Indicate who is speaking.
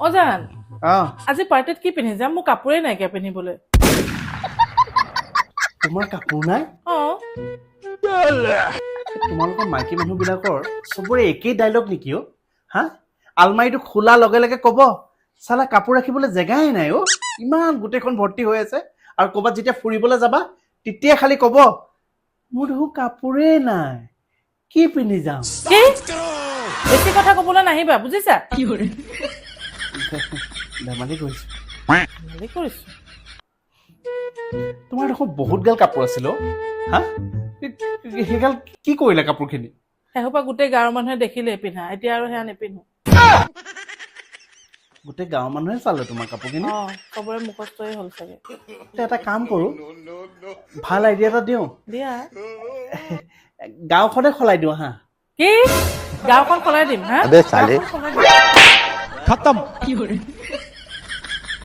Speaker 1: অজান আজি পাৰ্টিত কি পিন্ধি যাম মোৰ কাপোৰে নাইকিয়া পিন্ধিবলৈ
Speaker 2: তোমাৰ কাপোৰ নাই তোমালোকৰ মাইকী মানুহবিলাকৰ চবৰে একেই ডাইলগ নেকি অ হা আলমাৰীটো খোলা লগে লগে কব চালা কাপোৰ ৰাখিবলৈ জেগাই নাই অ ইমান গোটেইখন ভৰ্তি হৈ আছে আৰু ক'ৰবাত যেতিয়া ফুৰিবলৈ যাবা তেতিয়া খালি কব মোৰ দেখোন কাপোৰে নাই কি পিন্ধি যাম
Speaker 1: বেছি কথা কবলৈ নাহিবা বুজিছা
Speaker 2: ধেমালি কৰিছো
Speaker 1: ধেমালি কৰিছো
Speaker 2: তোমাৰ দেখোন বহুত গাল কাপোৰ আছিল অ হা সেইগাল কি কৰিলা কাপোৰখিনি
Speaker 1: সেইসোপা গোটেই গাঁৱৰ মানুহে দেখিলে পিন্ধা এতিয়া আৰু সেয়া নিপিন্ধো
Speaker 2: গোটেই গাঁৱৰ মানুহে চালে তোমাৰ কাপোৰখিনি
Speaker 1: চবৰে মুখস্থই হ'ল চাগে
Speaker 2: এটা কাম কৰো ভাল আইডিয়া এটা দিওঁ
Speaker 1: দিয়া
Speaker 2: গাঁওখনে সলাই দিওঁ হা
Speaker 1: কি গাঁওখন সলাই দিম হা
Speaker 3: अबे साले
Speaker 1: গাঁওখন সলাই দিম।
Speaker 3: खत्म